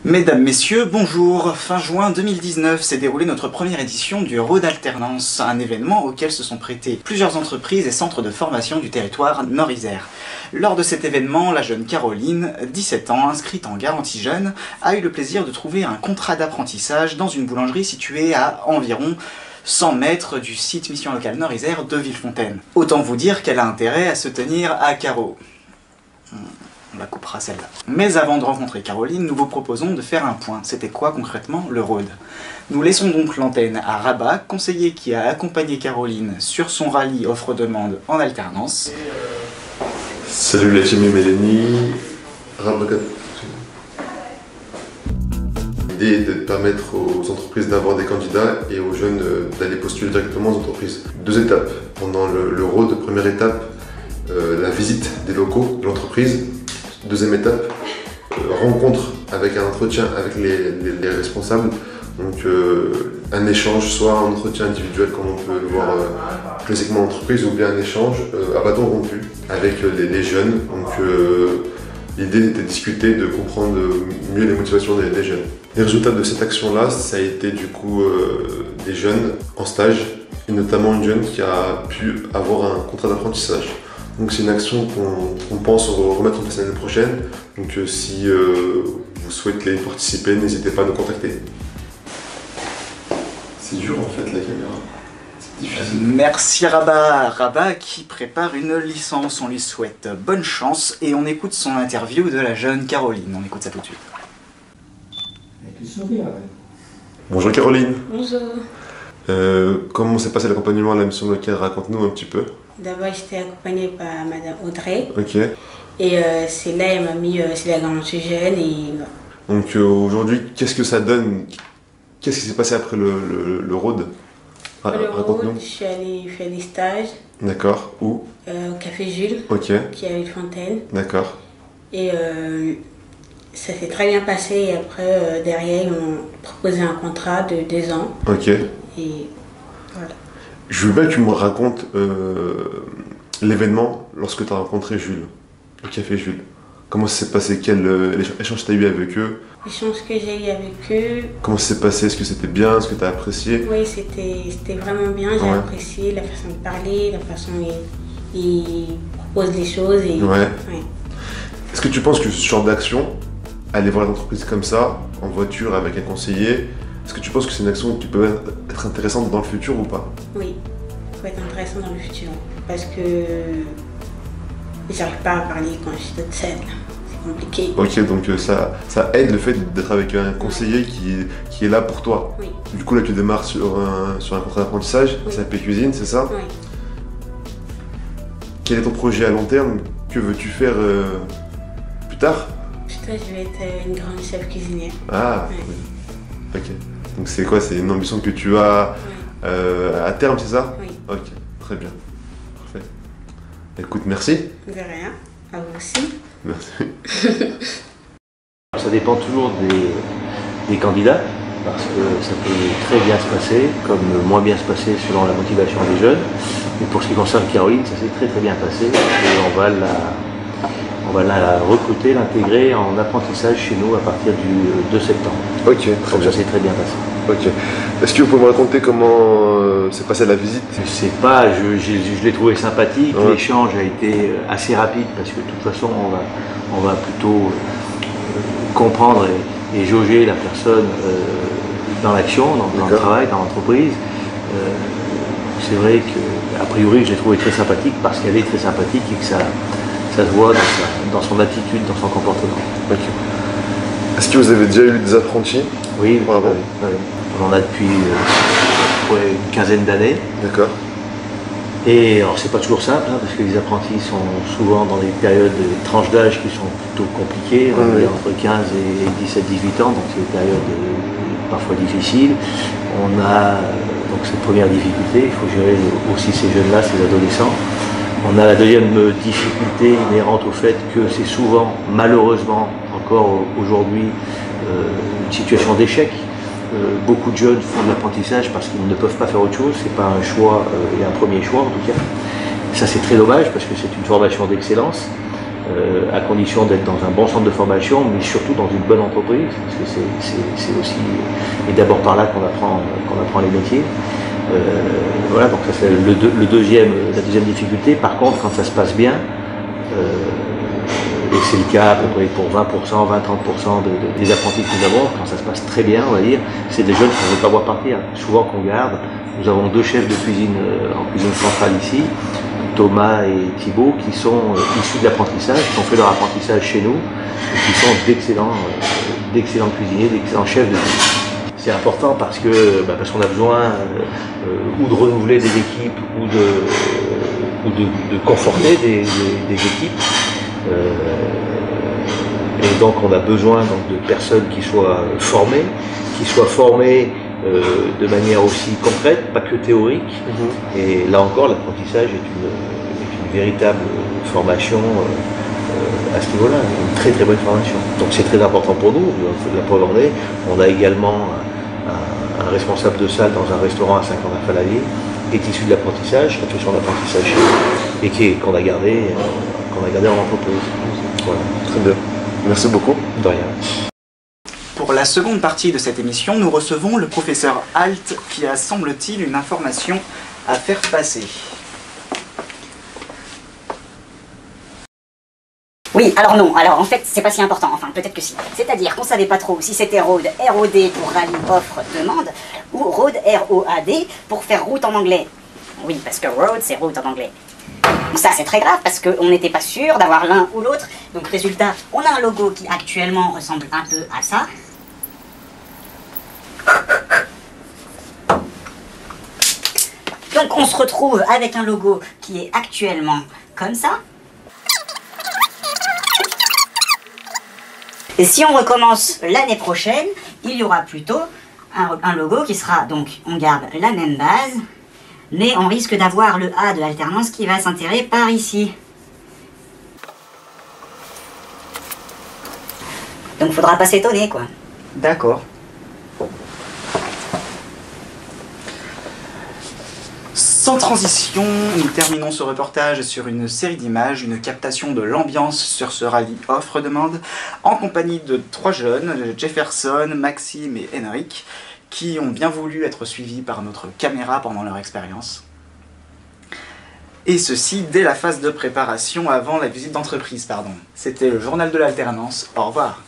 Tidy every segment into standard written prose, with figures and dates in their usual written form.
Mesdames, Messieurs, bonjour. Fin juin 2019 s'est déroulée notre première édition du Rhôde Alternance, un événement auquel se sont prêtés plusieurs entreprises et centres de formation du territoire Nord-Isère. Lors de cet événement, la jeune Caroline, 17 ans, inscrite en garantie jeune, a eu le plaisir de trouver un contrat d'apprentissage dans une boulangerie située à environ 100 mètres du site mission locale Nord-Isère de Villefontaine. Autant vous dire qu'elle a intérêt à se tenir à carreau. On la coupera celle-là. Mais avant de rencontrer Caroline, nous vous proposons de faire un point. C'était quoi concrètement le Rhôde? Nous laissons donc l'antenne à Rabat, conseiller qui a accompagné Caroline sur son rallye offre-demande en alternance. Salut la team Mélanie, Rabat. L'idée est de permettre aux entreprises d'avoir des candidats et aux jeunes d'aller postuler directement aux entreprises. Deux étapes. Pendant le Rhôde, première étape, la visite des locaux de l'entreprise. Deuxième étape, rencontre avec un entretien avec les responsables. Donc un échange, soit un entretien individuel comme on peut le voir classiquement en entreprise, ou bien un échange à bâton rompu avec les jeunes. Donc l'idée était de discuter, de comprendre mieux les motivations des jeunes. Les résultats de cette action-là, ça a été du coup des jeunes en stage, et notamment une jeune qui a pu avoir un contrat d'apprentissage. Donc c'est une action qu'on pense remettre en place l'année prochaine. Donc si vous souhaitez y participer, n'hésitez pas à nous contacter. C'est dur en fait la caméra. C'est difficile. Merci Rabat. Rabat qui prépare une licence. On lui souhaite bonne chance et on écoute son interview de la jeune Caroline. On écoute ça tout de suite. Avec le sourire, ouais. Bonjour Caroline. Bonjour. Comment s'est passé l'accompagnement à la mission locale? Raconte-nous un petit peu. D'abord, j'étais accompagnée par Madame Audrey. Ok. Et c'est là, elle m'a mis c'est la garantie jeune. Et... Donc aujourd'hui, qu'est-ce que ça donne? Qu'est-ce qui s'est passé après le Rhôde? Le Raconte-nous. Rhôde, je suis allée faire des stages. D'accord. Où? Au Café Jules, Ok. qui est à Villefontaine. D'accord. Et ça s'est très bien passé. Et après, derrière, ils m'ont proposé un contrat de 2 ans. Ok. Et voilà. Je veux bien que tu me racontes l'événement lorsque tu as rencontré Jules, au Café Jules. Comment ça s'est passé? Quel échange tu as eu avec eux? L'échange que j'ai eu avec eux. Comment ça s'est passé? Est-ce que c'était bien? Est-ce que tu as apprécié? Oui, c'était vraiment bien. J'ai apprécié la façon de parler, la façon dont ils proposent les choses. Et... Ouais. Est-ce que tu penses que ce genre d'action, aller voir l'entreprise comme ça, en voiture avec un conseiller, est-ce que tu penses que c'est une action qui peut être intéressante dans le futur ou pas? Oui, ça peut être intéressant dans le futur. Parce que j'arrive pas à parler quand je suis toute seule. C'est compliqué. Ok, donc ça aide le fait d'être avec un conseiller qui est là pour toi. Oui. Du coup, là, tu démarres sur un contrat d'apprentissage, Oui. ça s'appelle Cuisine, c'est ça? Oui. Quel est ton projet à long terme? Que veux-tu faire plus tard? Putain, je vais être une grande chef cuisinière. Ah, Ouais. oui. Ok. Donc c'est quoi? C'est une ambition que tu as à terme, c'est ça? Oui. Ok, très bien. Parfait. Écoute, merci. De rien. À vous aussi. Merci. Ça dépend toujours des candidats, parce que ça peut très bien se passer, comme moins bien se passer selon la motivation des jeunes. Et pour ce qui concerne Caroline, ça s'est très bien passé et on va la recruter, l'intégrer en apprentissage chez nous à partir du 2 septembre. Ok, très Donc bien. ça s'est très bien passé. Ok. Est-ce que vous pouvez me raconter comment s'est passée la visite? Je l'ai trouvé sympathique, Ouais. l'échange a été assez rapide parce que de toute façon on va plutôt comprendre et jauger la personne dans l'action, dans le travail, dans l'entreprise. C'est vrai qu'a priori je l'ai trouvé très sympathique parce qu'elle est très sympathique et que ça se voit dans son attitude, dans son comportement. Ok. Est-ce que vous avez déjà eu des apprentis? Oui, Bravo. oui. On en a depuis une quinzaine d'années. D'accord. Et alors c'est pas toujours simple, hein, parce que les apprentis sont souvent dans des périodes, des tranches d'âge qui sont plutôt compliquées, on est entre 15 et 17-18 ans, donc c'est des périodes parfois difficiles. On a donc cette première difficulté, il faut gérer aussi ces jeunes-là, ces adolescents. On a la deuxième difficulté inhérente au fait que c'est souvent, malheureusement, encore aujourd'hui, une situation d'échec. Beaucoup de jeunes font de l'apprentissage parce qu'ils ne peuvent pas faire autre chose, c'est pas un choix et un premier choix en tout cas. Ça c'est très dommage parce que c'est une formation d'excellence. à condition d'être dans un bon centre de formation, mais surtout dans une bonne entreprise, parce que c'est aussi, et d'abord par là qu'on apprend les métiers. Voilà, donc ça c'est la deuxième difficulté. Par contre, quand ça se passe bien, et c'est le cas à peu près pour 20%, 20-30% des apprentis que nous avons, quand ça se passe très bien, on va dire, c'est des jeunes qu'on ne veut pas voir partir, souvent qu'on garde. Nous avons 2 chefs de cuisine en cuisine centrale ici, Thomas et Thibaut, qui sont issus de l'apprentissage, qui ont fait leur apprentissage chez nous, et qui sont d'excellents cuisiniers, d'excellents chefs de cuisine. C'est important parce qu'on a besoin ou de renouveler des équipes ou de conforter des équipes. Et donc on a besoin donc, de personnes qui soient formées de manière aussi concrète, pas que théorique. Et là encore, l'apprentissage est une véritable formation à ce niveau-là, une très très bonne formation. Donc c'est très important pour nous, la preuve en est. On a également un responsable de salle dans un restaurant à Saint-Quentin-Fallavier, qui est issu de l'apprentissage, qui a fait son apprentissage chez nous, et qu'on a gardé en entreprise. Voilà. Très bien. Merci beaucoup. De rien. Pour la seconde partie de cette émission, nous recevons le professeur Alt qui a, semble-t-il, une information à faire passer. Oui, alors non, alors en fait c'est pas si important, enfin peut-être que si. C'est-à-dire qu'on savait pas trop si c'était road, ROD pour rallye, offre, demande, ou road, ROAD pour faire route en anglais. Oui, parce que road c'est route en anglais. Ça c'est très grave parce qu'on n'était pas sûr d'avoir l'un ou l'autre. Donc résultat, on a un logo qui actuellement ressemble un peu à ça. Donc on se retrouve avec un logo qui est actuellement comme ça. Et si on recommence l'année prochaine, il y aura plutôt un logo qui sera, donc on garde la même base, mais on risque d'avoir le A de l'alternance qui va s'insérer par ici. Donc faudra pas s'étonner quoi. D'accord. Sans transition, nous terminons ce reportage sur une série d'images, une captation de l'ambiance sur ce rallye offre-demande, en compagnie de 3 jeunes, Jefferson, Maxime et Henrik, qui ont bien voulu être suivis par notre caméra pendant leur expérience. Et ceci dès la phase de préparation avant la visite d'entreprise, pardon. C'était le journal de l'alternance. Au revoir.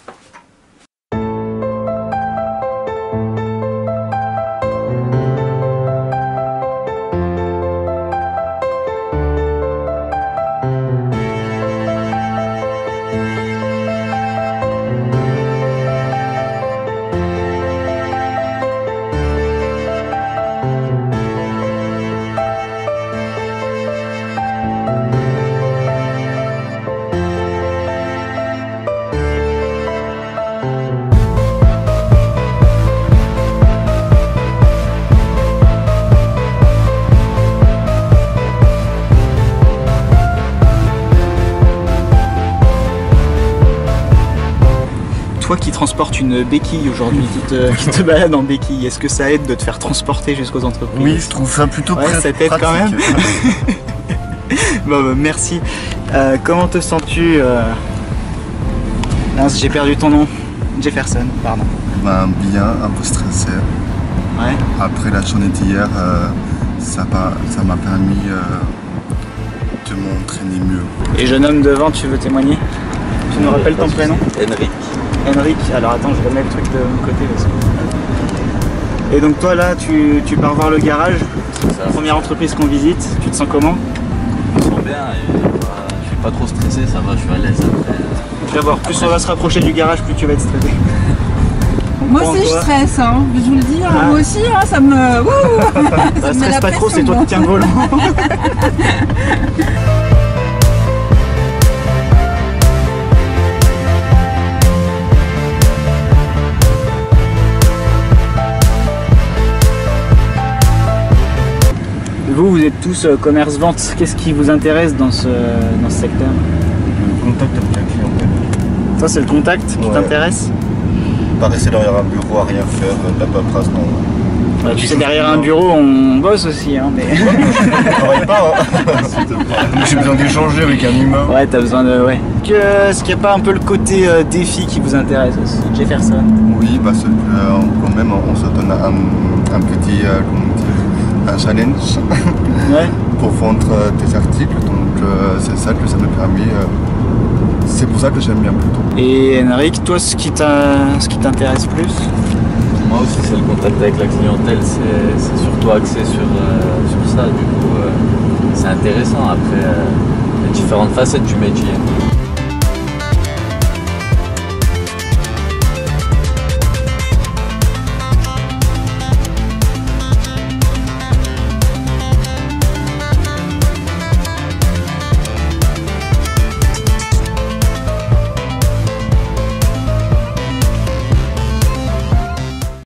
Toi qui transportes une béquille aujourd'hui, qui te balade en béquille, est-ce que ça aide de te faire transporter jusqu'aux entreprises? Oui, je trouve ça plutôt ça t'aide quand même. Bon, bah, merci. Comment te sens-tu Mince, j'ai perdu ton nom. Jefferson, pardon. Ben, bien, un peu stressé. Ouais. Après la journée d'hier, ça m'a permis de m'entraîner mieux. Et jeune homme devant, tu veux témoigner? Tu nous rappelles ton prénom? Henrik. Henrik, alors attends, je remets le truc de mon côté. Parce que... Et donc toi là, tu pars voir le garage, première entreprise qu'on visite, tu te sens comment? Je me sens bien, et, je suis pas trop stressé, ça va, je suis à l'aise après. Tu vas voir, plus on va se rapprocher du garage, plus tu vas être stressé. Moi aussi je stresse, hein. Je vous le dis, hein. Moi aussi hein, ça me... Wouh, ça me stresse pas trop, c'est toi qui tiens le volant. Vous êtes tous commerce-vente, qu'est-ce qui vous intéresse dans ce secteur? Le contact avec la clientèle. Toi c'est le contact qui t'intéresse? Pas rester derrière un bureau à rien faire, de la paperasse, non. Bah, tu sais, derrière un bureau, on bosse aussi, hein, mais... On travaille pas, hein. J'ai besoin d'échanger avec un humain. Ouais, t'as besoin de... Ouais. Est-ce qu'il n'y a pas un peu le côté défi qui vous intéresse aussi, Jefferson? Oui, parce que quand même, on se donne un petit un challenge Ouais. pour vendre des articles. Donc c'est ça que ça me permet. C'est pour ça que j'aime bien plutôt. Et Henrik, toi, ce qui t'intéresse plus? Moi aussi, c'est le contact avec la clientèle, c'est surtout axé sur ça. Du coup, c'est intéressant. Après, les différentes facettes du métier.